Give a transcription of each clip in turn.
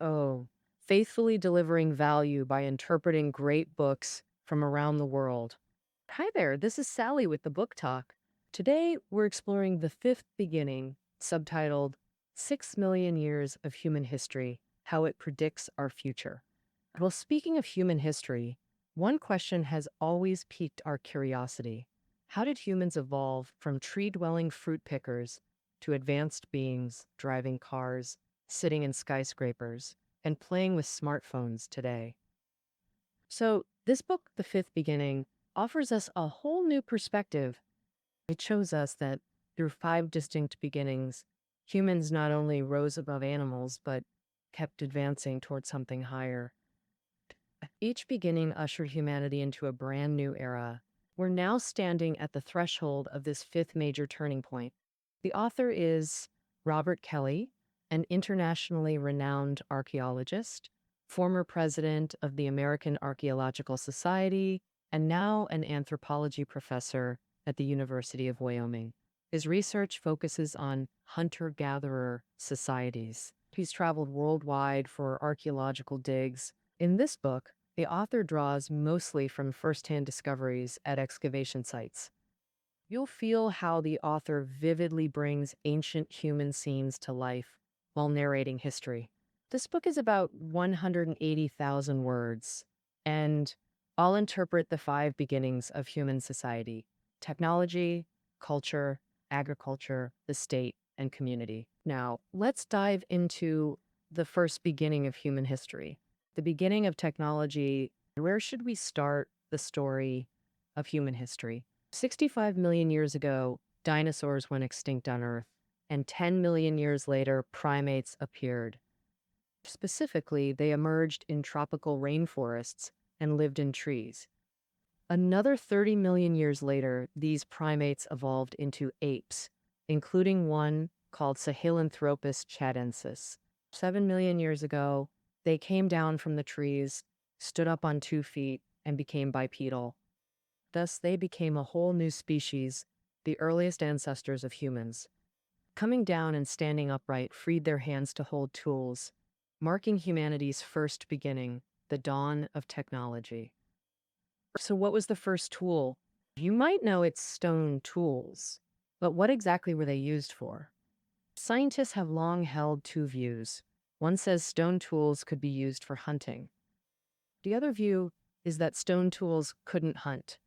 Oh, faithfully delivering value by interpreting great books from around the world. Hi there, this is Sally with the Book Talk. Today, we're exploring the fifth beginning, subtitled 6 Million Years of Human History, How It Predicts Our Future. Well, speaking of human history, one question has always piqued our curiosity. How did humans evolve from tree-dwelling fruit pickers to advanced beings driving cars, sitting in skyscrapers, and playing with smartphones today? So, this book, The Fifth Beginning, offers us a whole new perspective. It shows us that through five distinct beginnings, humans not only rose above animals, but kept advancing towards something higher. Each beginning ushered humanity into a brand new era. We're now standing at the threshold of this fifth major turning point. The author is Robert Kelly, an internationally renowned archaeologist, former president of the American Archaeological Society, and now an anthropology professor at the University of Wyoming. His research focuses on hunter-gatherer societies. He's traveled worldwide for archaeological digs. In this book, the author draws mostly from firsthand discoveries at excavation sites. You'll feel how the author vividly brings ancient human scenes to life while narrating history. This book is about 180,000 words, and I'll interpret the five beginnings of human society: technology, culture, agriculture, the state, and community. Now, let's dive into the first beginning of human history, the beginning of technology. Where should we start the story of human history? 65 million years ago, dinosaurs went extinct on Earth, and 10 million years later, primates appeared. Specifically, they emerged in tropical rainforests and lived in trees. Another 30 million years later, these primates evolved into apes, including one called Sahelanthropus chadensis. 7 million years ago, they came down from the trees, stood up on 2 feet, and became bipedal. Thus, they became a whole new species, the earliest ancestors of humans. Coming down and standing upright freed their hands to hold tools, marking humanity's first beginning, the dawn of technology. So, what was the first tool? You might know it's stone tools, but what exactly were they used for? Scientists have long held two views. One says stone tools could be used for hunting. The other view is that stone tools couldn't hunt.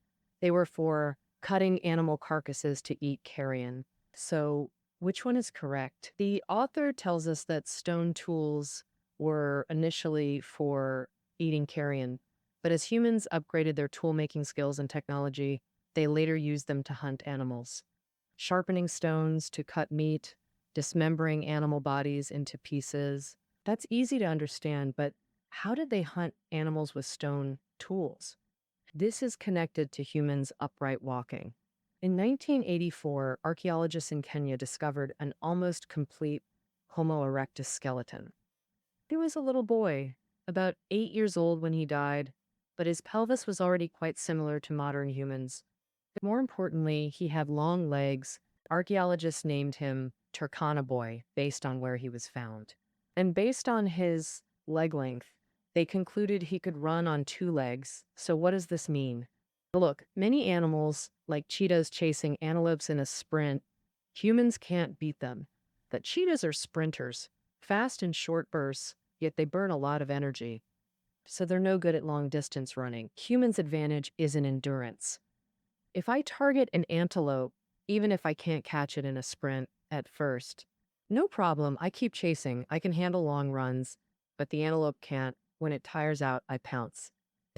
They were for cutting animal carcasses to eat carrion. So, which one is correct? The author tells us that stone tools were initially for eating carrion, but as humans upgraded their tool-making skills and technology, they later used them to hunt animals, sharpening stones to cut meat, dismembering animal bodies into pieces. That's easy to understand, but how did they hunt animals with stone tools? This is connected to humans' upright walking. In 1984, archaeologists in Kenya discovered an almost complete Homo erectus skeleton. He was a little boy, about 8 years old when he died, but his pelvis was already quite similar to modern humans. More importantly, he had long legs. Archaeologists named him Turkana Boy based on where he was found. And based on his leg length, they concluded he could run on 2 legs. So what does this mean? Look, many animals, like cheetahs chasing antelopes in a sprint, humans can't beat them. But cheetahs are sprinters, fast in short bursts, yet they burn a lot of energy. So they're no good at long distance running. Humans' advantage is in endurance. If I target an antelope, even if I can't catch it in a sprint at first, no problem, I keep chasing. I can handle long runs, but the antelope can't. When it tires out, I pounce.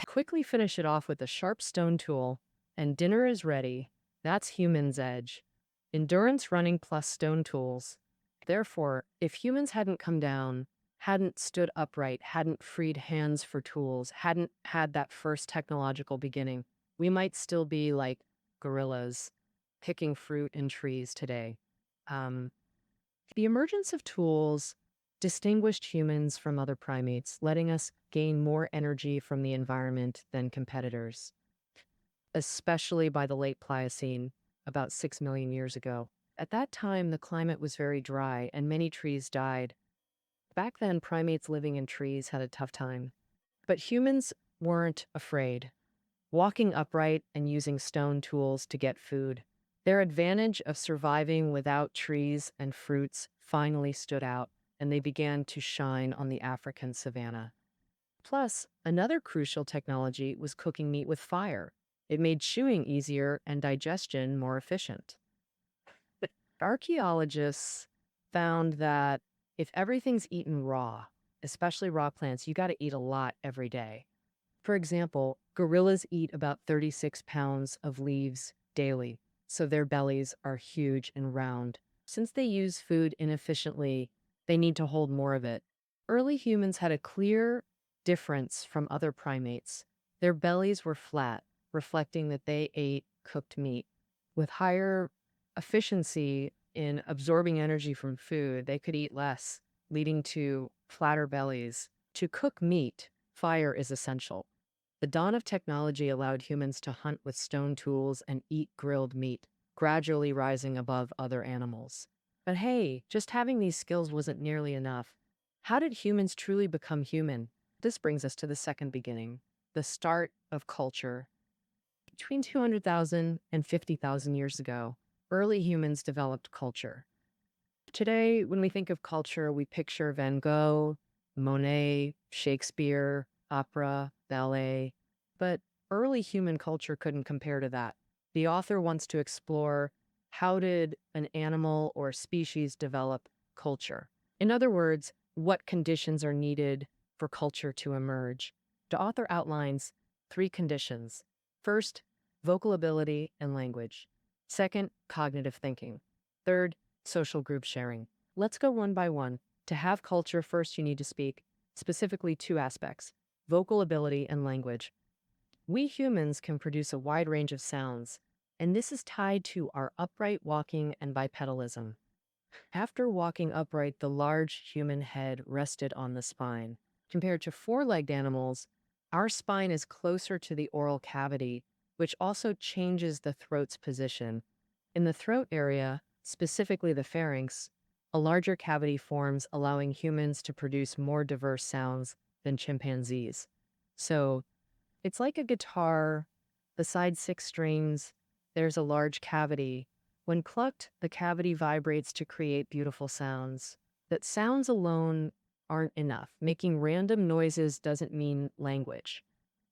Quickly finish it off with a sharp stone tool, and dinner is ready. That's human's edge. Endurance running plus stone tools. Therefore, if humans hadn't come down, hadn't stood upright, hadn't freed hands for tools, hadn't had that first technological beginning, we might still be like gorillas picking fruit in trees today. Um, the emergence of tools distinguished humans from other primates, letting us gain more energy from the environment than competitors, especially by the late Pliocene, about 6 million years ago. At that time, the climate was very dry and many trees died. Back then, primates living in trees had a tough time. But humans weren't afraid, walking upright and using stone tools to get food. Their advantage of surviving without trees and fruits finally stood out, and they began to shine on the African savanna. Plus, another crucial technology was cooking meat with fire. It made chewing easier and digestion more efficient. But archaeologists found that if everything's eaten raw, especially raw plants, you got to eat a lot every day. For example, gorillas eat about 36 pounds of leaves daily, so their bellies are huge and round. Since they use food inefficiently, they need to hold more of it. Early humans had a clear difference from other primates. Their bellies were flat, reflecting that they ate cooked meat. With higher efficiency in absorbing energy from food, they could eat less, leading to flatter bellies. To cook meat, fire is essential. The dawn of technology allowed humans to hunt with stone tools and eat grilled meat, gradually rising above other animals. But hey, just having these skills wasn't nearly enough. How did humans truly become human? This brings us to the second beginning, the start of culture. Between 200,000 and 50,000 years ago, early humans developed culture. Today, when we think of culture, we picture Van Gogh, Monet, Shakespeare, opera, ballet. But early human culture couldn't compare to that. The author wants to explore how did an animal or species develop culture? In other words, what conditions are needed for culture to emerge? The author outlines three conditions. First, vocal ability and language. Second, cognitive thinking. Third, social group sharing. Let's go one by one. To have culture, first you need to speak, specifically two aspects, vocal ability and language. We humans can produce a wide range of sounds, and this is tied to our upright walking and bipedalism. After walking upright, the large human head rested on the spine. Compared to four-legged animals, our spine is closer to the oral cavity, which also changes the throat's position. In the throat area, specifically the pharynx, a larger cavity forms, allowing humans to produce more diverse sounds than chimpanzees. So it's like a guitar, besides six strings, there's a large cavity. When clucked, the cavity vibrates to create beautiful sounds. That sounds alone aren't enough. Making random noises doesn't mean language.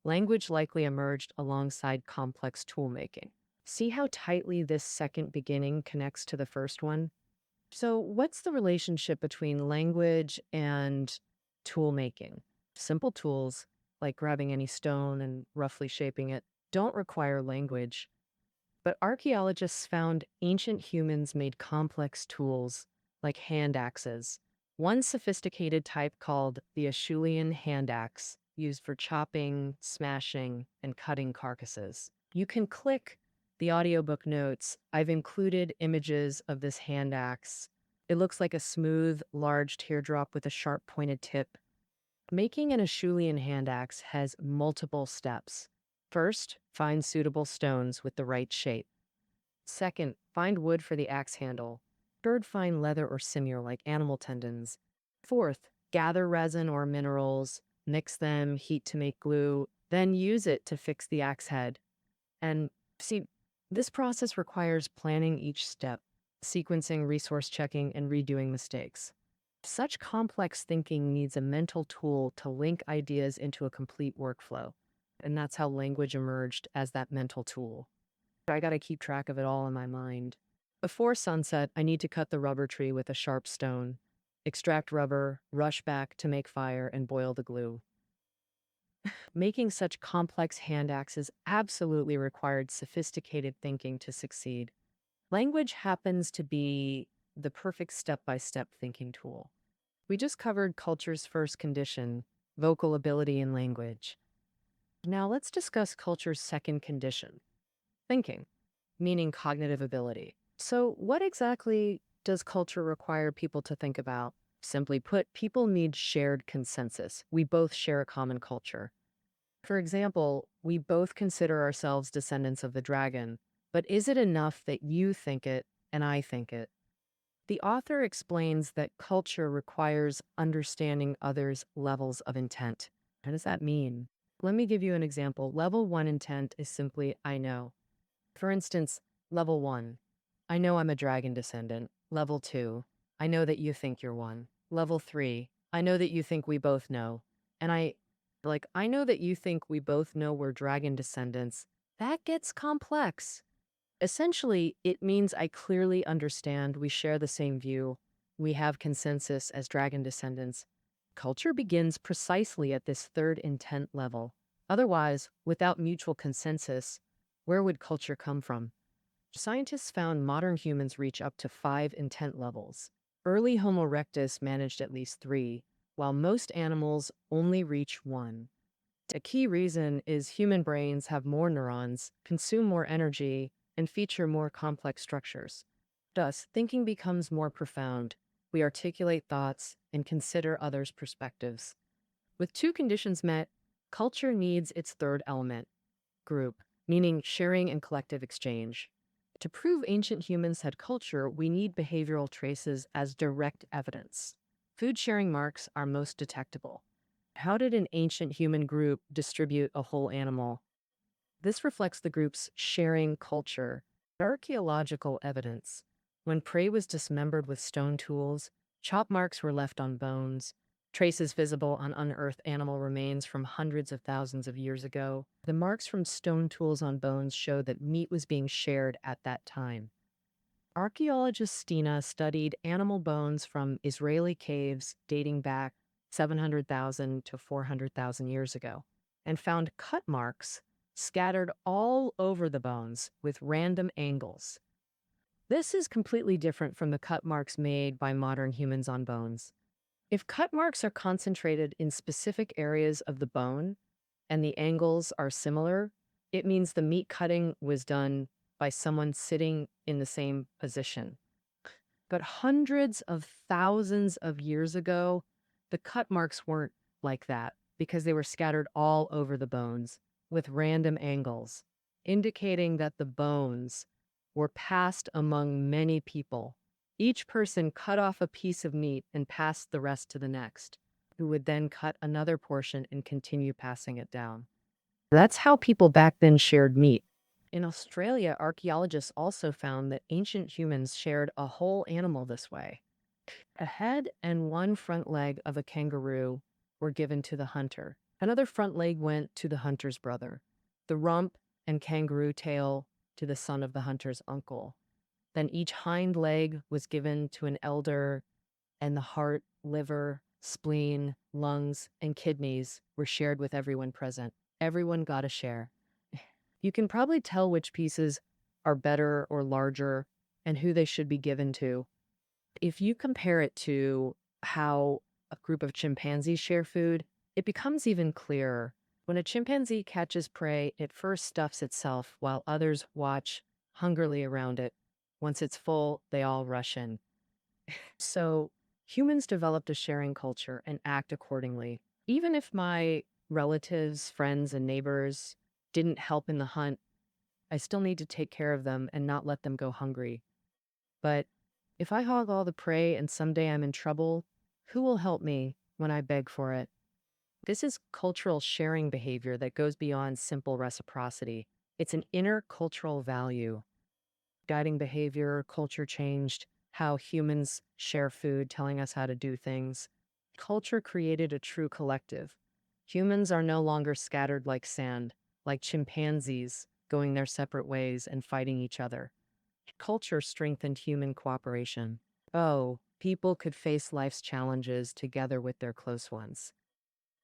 Language likely emerged alongside complex tool making. See how tightly this second beginning connects to the first one? So, what's the relationship between language and tool making? Simple tools, like grabbing any stone and roughly shaping it, don't require language. But archaeologists found ancient humans made complex tools, like hand axes. One sophisticated type called the Acheulean hand axe, used for chopping, smashing, and cutting carcasses. You can click the audiobook notes. I've included images of this hand axe. It looks like a smooth, large teardrop with a sharp pointed tip. Making an Acheulean hand axe has multiple steps. First, find suitable stones with the right shape. Second, find wood for the axe handle. Third, find leather or sinew like animal tendons. Fourth, gather resin or minerals, mix them, heat to make glue, then use it to fix the axe head. And see, this process requires planning each step, sequencing, resource checking, and redoing mistakes. Such complex thinking needs a mental tool to link ideas into a complete workflow. And that's how language emerged as that mental tool. I got to keep track of it all in my mind. Before sunset, I need to cut the rubber tree with a sharp stone, extract rubber, rush back to make fire, and boil the glue. Making such complex hand axes absolutely required sophisticated thinking to succeed. Language happens to be the perfect step-by-step thinking tool. We just covered culture's first condition, vocal ability and language. Now let's discuss culture's second condition, thinking, meaning cognitive ability. So what exactly does culture require people to think about? Simply put, people need shared consensus. We both share a common culture. For example, we both consider ourselves descendants of the dragon, but is it enough that you think it and I think it? The author explains that culture requires understanding others' levels of intent. What does that mean? Let me give you an example. Level one intent is simply, I know. For instance, level one, I know I'm a dragon descendant. Level two, I know that you think you're one. Level three, I know that you think we both know. And I know that you think we both know we're dragon descendants. That gets complex. Essentially, it means I clearly understand we share the same view. We have consensus as dragon descendants. Culture begins precisely at this third intent level. Otherwise, without mutual consensus, where would culture come from? Scientists found modern humans reach up to 5 intent levels. Early Homo erectus managed at least 3, while most animals only reach 1. A key reason is human brains have more neurons, consume more energy, and feature more complex structures. Thus, thinking becomes more profound. We articulate thoughts and consider others' perspectives. With two conditions met, culture needs its third element, group, meaning sharing and collective exchange. To prove ancient humans had culture, we need behavioral traces as direct evidence. Food sharing marks are most detectable. How did an ancient human group distribute a whole animal? This reflects the group's sharing culture. Archaeological evidence. When prey was dismembered with stone tools, chop marks were left on bones, traces visible on unearthed animal remains from hundreds of thousands of years ago. The marks from stone tools on bones show that meat was being shared at that time. Archaeologist Stina studied animal bones from Israeli caves dating back 700,000 to 400,000 years ago and found cut marks scattered all over the bones with random angles. This is completely different from the cut marks made by modern humans on bones. If cut marks are concentrated in specific areas of the bone and the angles are similar, it means the meat cutting was done by someone sitting in the same position. But hundreds of thousands of years ago, the cut marks weren't like that because they were scattered all over the bones with random angles, indicating that the bones were passed among many people. Each person cut off a piece of meat and passed the rest to the next, who would then cut another portion and continue passing it down. That's how people back then shared meat. In Australia, archaeologists also found that ancient humans shared a whole animal this way. A head and one front leg of a kangaroo were given to the hunter. Another front leg went to the hunter's brother. The rump and kangaroo tail to the son of the hunter's uncle. Then each hind leg was given to an elder, and the heart, liver, spleen, lungs, and kidneys were shared with everyone present. Everyone got a share. You can probably tell which pieces are better or larger and who they should be given to. If you compare it to how a group of chimpanzees share food, it becomes even clearer. When a chimpanzee catches prey, it first stuffs itself while others watch hungrily around it. Once it's full, they all rush in. So humans developed a sharing culture and act accordingly. Even if my relatives, friends, and neighbors didn't help in the hunt, I still need to take care of them and not let them go hungry. But if I hog all the prey and someday I'm in trouble, who will help me when I beg for it? This is cultural sharing behavior that goes beyond simple reciprocity. It's an inner cultural value. Guiding behavior, culture changed how humans share food, telling us how to do things. Culture created a true collective. Humans are no longer scattered like sand, like chimpanzees going their separate ways and fighting each other. Culture strengthened human cooperation. Oh, people could face life's challenges together with their close ones.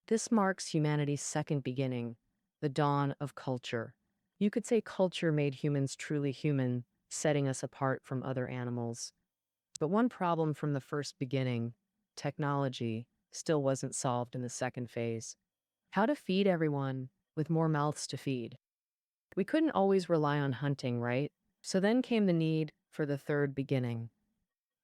This marks humanity's second beginning, the dawn of culture. You could say culture made humans truly human, setting us apart from other animals. But one problem from the first beginning, technology, still wasn't solved in the second phase. How to feed everyone with more mouths to feed. We couldn't always rely on hunting, right? So then came the need for the third beginning.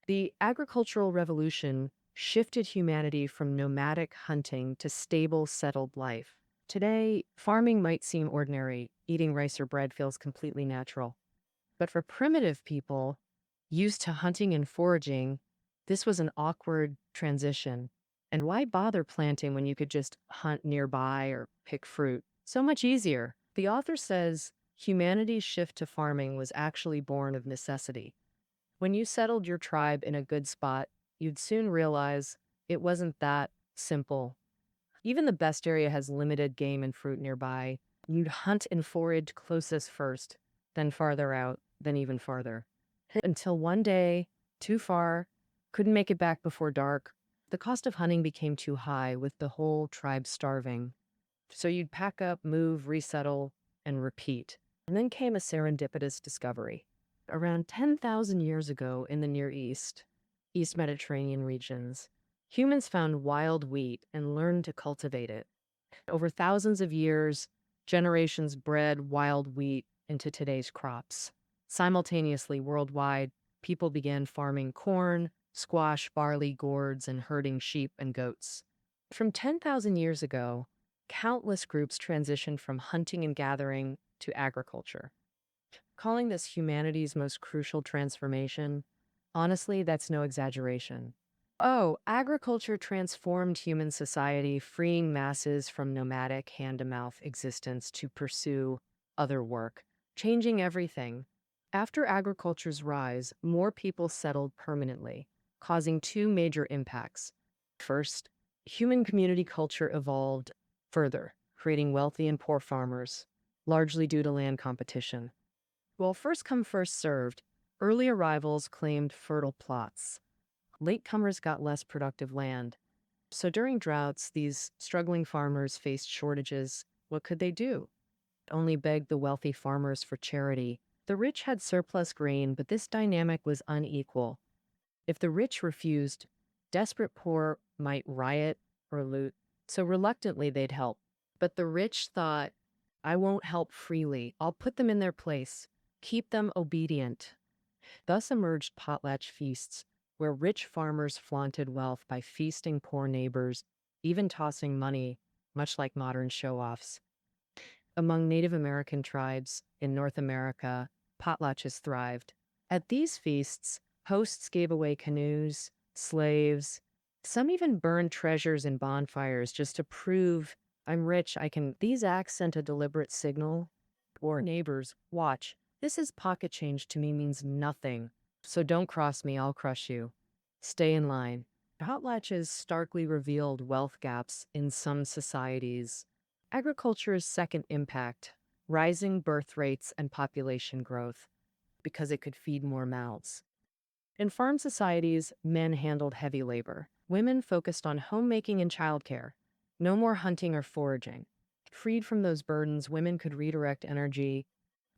The agricultural revolution shifted humanity from nomadic hunting to stable, settled life. Today, farming might seem ordinary. Eating rice or bread feels completely natural. But for primitive people, Used to hunting and foraging, this was an awkward transition. And why bother planting when you could just hunt nearby or pick fruit? So much easier. The author says humanity's shift to farming was actually born of necessity. When you settled your tribe in a good spot, you'd soon realize it wasn't that simple. Even the best area has limited game and fruit nearby. You'd hunt and forage closest first, then farther out, then even farther. Until one day, too far, couldn't make it back before dark. The cost of hunting became too high, with the whole tribe starving. So you'd pack up, move, resettle, and repeat. And then came a serendipitous discovery. Around 10,000 years ago in the Near East, East Mediterranean regions, humans found wild wheat and learned to cultivate it. Over thousands of years, generations bred wild wheat into today's crops. Simultaneously, worldwide, people began farming corn, squash, barley, gourds, and herding sheep and goats. From 10,000 years ago, countless groups transitioned from hunting and gathering to agriculture. Calling this humanity's most crucial transformation, honestly, that's no exaggeration. Oh, agriculture transformed human society, freeing masses from nomadic hand-to-mouth existence to pursue other work, changing everything. After agriculture's rise, more people settled permanently, causing two major impacts. First, human community culture evolved further, creating wealthy and poor farmers, largely due to land competition. While first come, first served, early arrivals claimed fertile plots. Latecomers got less productive land. So during droughts, these struggling farmers faced shortages. What could they do? Only beg the wealthy farmers for charity. The rich had surplus grain, but this dynamic was unequal. If the rich refused, desperate poor might riot or loot. So reluctantly, they'd help. But the rich thought, I won't help freely. I'll put them in their place, keep them obedient. Thus emerged potlatch feasts, where rich farmers flaunted wealth by feasting poor neighbors, even tossing money, much like modern show-offs. Among Native American tribes in North America, potlatches thrived. At these feasts, hosts gave away canoes, slaves. Some even burned treasures in bonfires just to prove, I'm rich, I can. These acts sent a deliberate signal. Or neighbors, watch. This is pocket change to me means nothing. So don't cross me, I'll crush you. Stay in line. Potlatches starkly revealed wealth gaps in some societies. Agriculture's second impact, rising birth rates and population growth, because it could feed more mouths. In farm societies, men handled heavy labor. Women focused on homemaking and childcare. No more hunting or foraging. Freed from those burdens, women could redirect energy.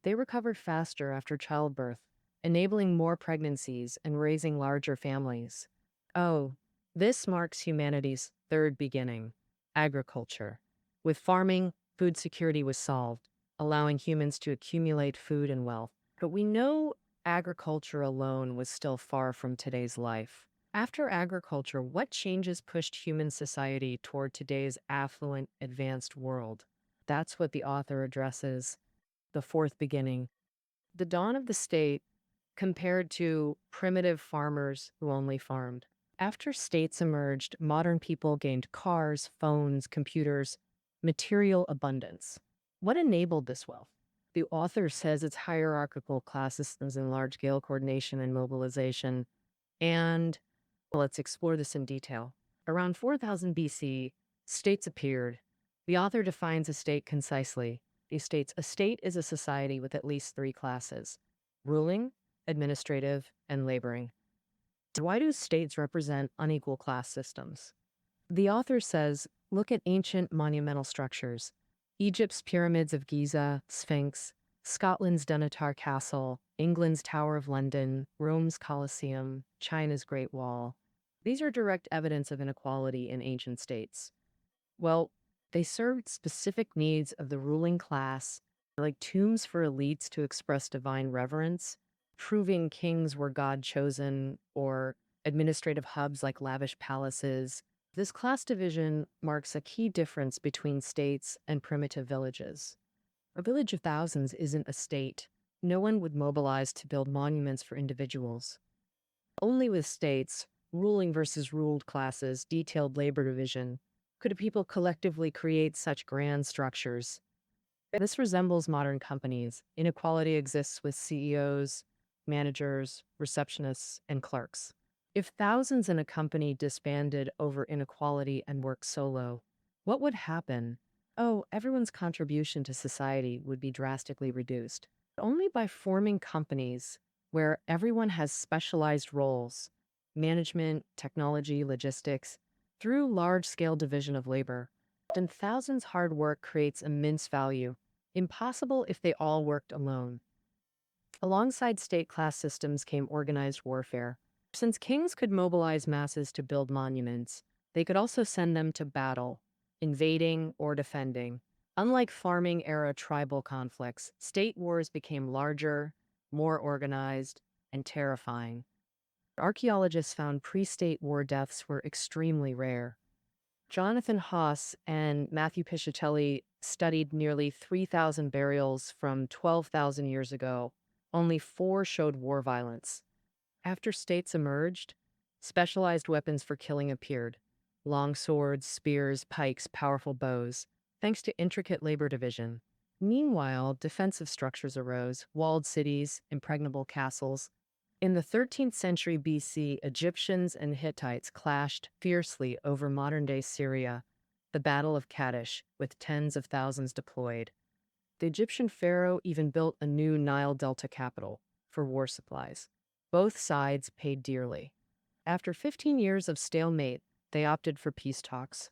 They recovered faster after childbirth, enabling more pregnancies and raising larger families. Oh, this marks humanity's third beginning, agriculture. With farming, food security was solved, allowing humans to accumulate food and wealth. But we know agriculture alone was still far from today's life. After agriculture, what changes pushed human society toward today's affluent, advanced world? That's what the author addresses. The fourth beginning. The dawn of the state compared to primitive farmers who only farmed. After states emerged, modern people gained cars, phones, computers, material abundance. What enabled this wealth? The author says it's hierarchical class systems and large-scale coordination and mobilization. And let's explore this in detail. Around 4000 BC, states appeared. The author defines a state concisely. He states a state is a society with at least three classes: ruling, administrative, and laboring. Why do states represent unequal class systems? The author says, look at ancient monumental structures. Egypt's pyramids of Giza, Sphinx, Scotland's Dunatar Castle, England's Tower of London, Rome's Colosseum, China's Great Wall. These are direct evidence of inequality in ancient states. Well, they served specific needs of the ruling class, like tombs for elites to express divine reverence, proving kings were God-chosen, or administrative hubs like lavish palaces. This class division marks a key difference between states and primitive villages. A village of thousands isn't a state. No one would mobilize to build monuments for individuals. Only with states, ruling versus ruled classes, detailed labor division, could a people collectively create such grand structures. This resembles modern companies. Inequality exists with CEOs, managers, receptionists, and clerks. If thousands in a company disbanded over inequality and worked solo, what would happen? Oh, everyone's contribution to society would be drastically reduced. Only by forming companies where everyone has specialized roles, management, technology, logistics, through large-scale division of labor, then thousands hard work creates immense value, impossible if they all worked alone. Alongside state class systems came organized warfare. Since kings could mobilize masses to build monuments, they could also send them to battle, invading or defending. Unlike farming era tribal conflicts, state wars became larger, more organized, and terrifying. Archaeologists found pre-state war deaths were extremely rare. Jonathan Haas and Matthew Piscitelli studied nearly 3,000 burials from 12,000 years ago. Only 4 showed war violence. After states emerged, specialized weapons for killing appeared: long swords, spears, pikes, powerful bows, thanks to intricate labor division. Meanwhile, defensive structures arose: walled cities, impregnable castles. In the 13th century BC, Egyptians and Hittites clashed fiercely over modern-day Syria, the Battle of Kadesh, with tens of thousands deployed. The Egyptian pharaoh even built a new Nile Delta capital for war supplies. Both sides paid dearly. After 15 years of stalemate, they opted for peace talks.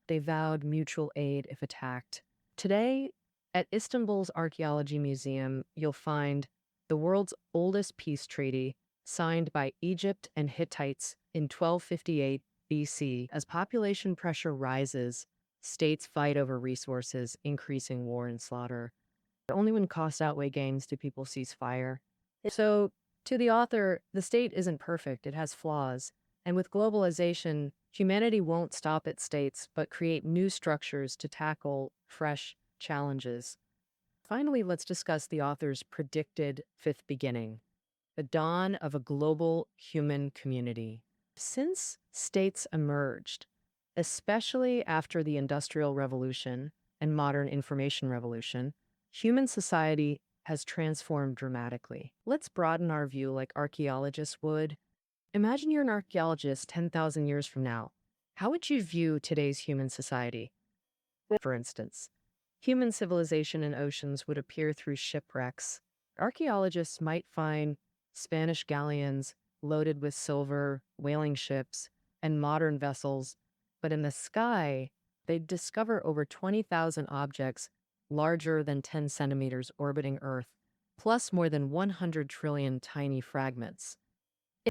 They vowed mutual aid if attacked. Today, at Istanbul's Archaeology Museum, you'll find the world's oldest peace treaty signed by Egypt and Hittites in 1258 BC. As population pressure rises, states fight over resources, increasing war and slaughter. Only when costs outweigh gains do people cease fire. So, to the author, the state isn't perfect, it has flaws. And with globalization, humanity won't stop at states, but create new structures to tackle fresh challenges. Finally, let's discuss the author's predicted fifth beginning: the dawn of a global human community. Since states emerged, especially after the Industrial Revolution and modern information revolution, human society has transformed dramatically. Let's broaden our view like archaeologists would. Imagine you're an archaeologist 10,000 years from now. How would you view today's human society? For instance, human civilization in oceans would appear through shipwrecks. Archaeologists might find Spanish galleons loaded with silver, whaling ships, and modern vessels, but in the sky, they'd discover over 20,000 objects larger than 10 centimeters orbiting Earth, plus more than 100 trillion tiny fragments.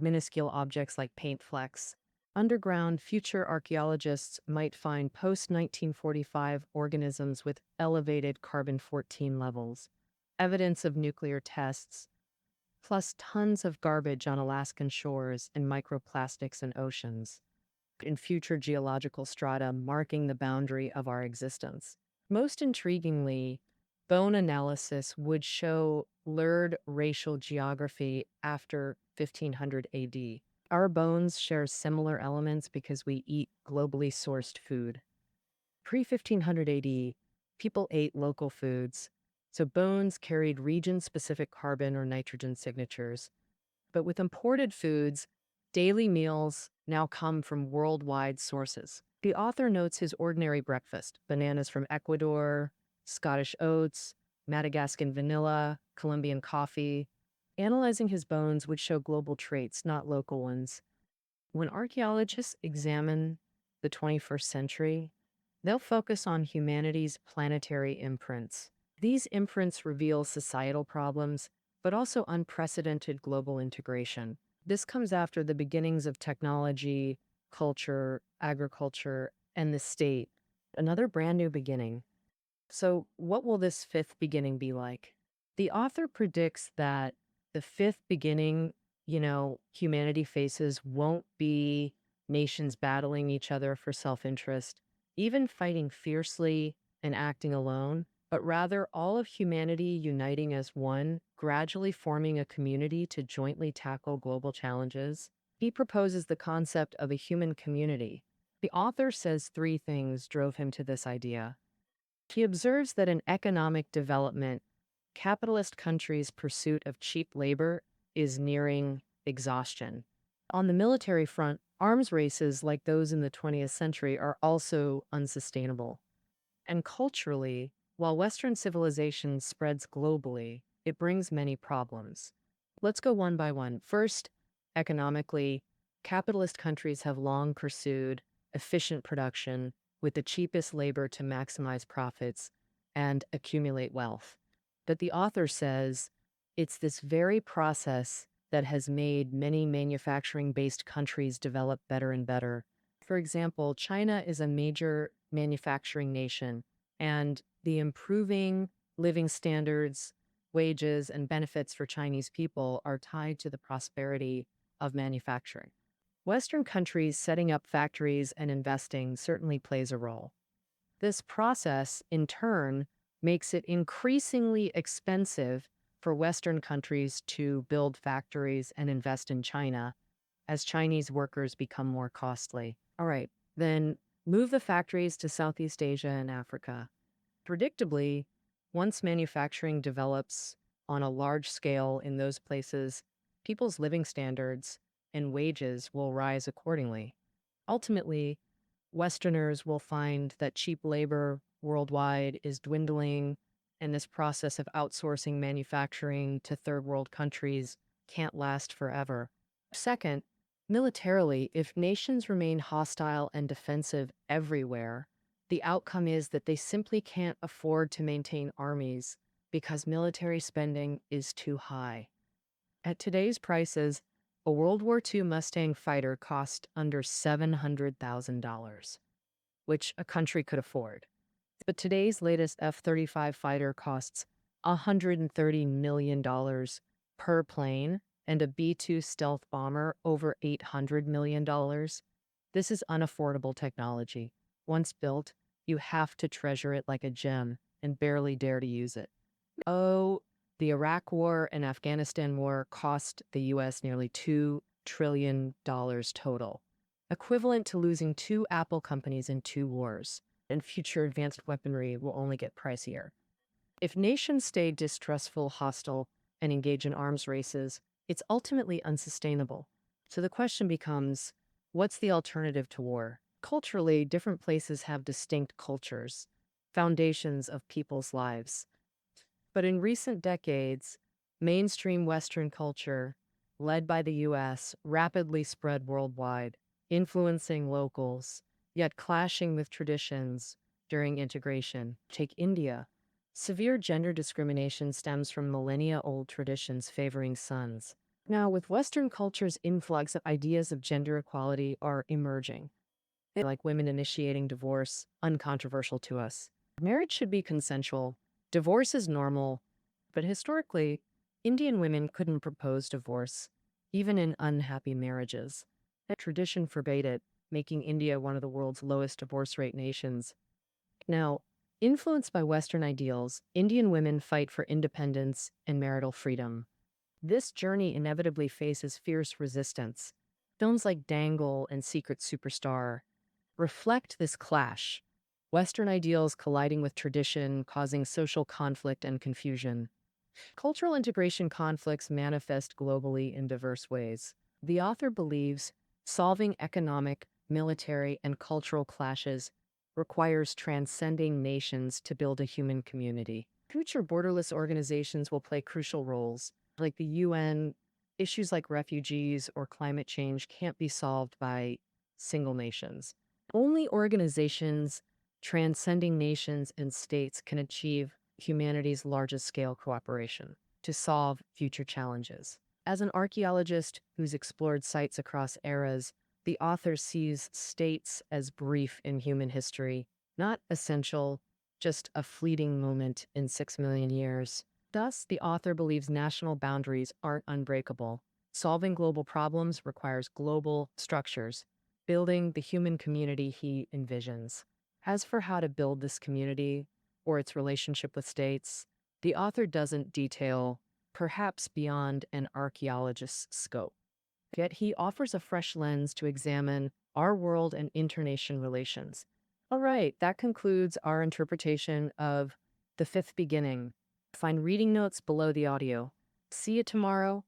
Minuscule objects like paint flecks. Underground, future archaeologists might find post-1945 organisms with elevated carbon-14 levels, evidence of nuclear tests, plus tons of garbage on Alaskan shores and microplastics in oceans, in future geological strata marking the boundary of our existence. Most intriguingly, bone analysis would show blurred racial geography after 1500 AD. Our bones share similar elements because we eat globally sourced food. Pre-1500 AD, people ate local foods, so bones carried region-specific carbon or nitrogen signatures. But with imported foods, daily meals now come from worldwide sources. The author notes his ordinary breakfast: bananas from Ecuador, Scottish oats, Madagascan vanilla, Colombian coffee. Analyzing his bones would show global traits, not local ones. When archaeologists examine the 21st century, they'll focus on humanity's planetary imprints. These imprints reveal societal problems, but also unprecedented global integration. This comes after the beginnings of technology, culture, agriculture, and the state. Another brand new beginning. So, what will this fifth beginning be like? The author predicts that the fifth beginning, humanity faces won't be nations battling each other for self interest, even fighting fiercely and acting alone. but rather all of humanity uniting as one, gradually forming a community to jointly tackle global challenges. He proposes the concept of a human community. The author says three things drove him to this idea. He observes that in economic development, capitalist countries' pursuit of cheap labor is nearing exhaustion. On the military front, arms races like those in the 20th century are also unsustainable. And culturally, while Western civilization spreads globally, it brings many problems. Let's go one by one. First, economically, capitalist countries have long pursued efficient production with the cheapest labor to maximize profits and accumulate wealth. But the author says it's this very process that has made many manufacturing based countries develop better and better. For example, China is a major manufacturing nation, and the improving living standards, wages, and benefits for Chinese people are tied to the prosperity of manufacturing. Western countries setting up factories and investing certainly plays a role. This process, in turn, makes it increasingly expensive for Western countries to build factories and invest in China as Chinese workers become more costly. All right, then move the factories to Southeast Asia and Africa. Predictably, once manufacturing develops on a large scale in those places, people's living standards and wages will rise accordingly. Ultimately, Westerners will find that cheap labor worldwide is dwindling, and this process of outsourcing manufacturing to third world countries can't last forever. Second, militarily, if nations remain hostile and defensive everywhere, the outcome is that they simply can't afford to maintain armies because military spending is too high. At today's prices, a World War II Mustang fighter cost under $700,000, which a country could afford. But today's latest F-35 fighter costs $130 million per plane, and a B-2 stealth bomber over $800 million. This is unaffordable technology. Once built, you have to treasure it like a gem and barely dare to use it. Oh, the Iraq War and Afghanistan War cost the U.S. nearly $2 trillion total, equivalent to losing two Apple companies in two wars, and future advanced weaponry will only get pricier. If nations stay distrustful, hostile, and engage in arms races, it's ultimately unsustainable. So the question becomes, what's the alternative to war? Culturally, different places have distinct cultures, foundations of people's lives. But in recent decades, mainstream Western culture, led by the US, rapidly spread worldwide, influencing locals, yet clashing with traditions during integration. Take India. Severe gender discrimination stems from millennia-old traditions favoring sons. Now, with Western culture's influx of ideas of gender equality are emerging, like women initiating divorce, uncontroversial to us. Marriage should be consensual. Divorce is normal, but historically, Indian women couldn't propose divorce, even in unhappy marriages. That tradition forbade it, making India one of the world's lowest divorce rate nations. Now, influenced by Western ideals, Indian women fight for independence and marital freedom. This journey inevitably faces fierce resistance. Films like Dangle and Secret Superstar reflect this clash, Western ideals colliding with tradition, causing social conflict and confusion. Cultural integration conflicts manifest globally in diverse ways. The author believes solving economic, military, and cultural clashes requires transcending nations to build a human community. Future borderless organizations will play crucial roles, like the UN. Issues like refugees or climate change can't be solved by single nations. Only organizations transcending nations and states can achieve humanity's largest scale cooperation to solve future challenges. As an archaeologist who's explored sites across eras, the author sees states as brief in human history, not essential, just a fleeting moment in 6 million years. Thus, the author believes national boundaries aren't unbreakable. Solving global problems requires global structures, building the human community he envisions. As for how to build this community, or its relationship with states, the author doesn't detail, perhaps beyond an archaeologist's scope. Yet he offers a fresh lens to examine our world and internation relations. All right, that concludes our interpretation of The Fifth Beginning. Find reading notes below the audio. See you tomorrow.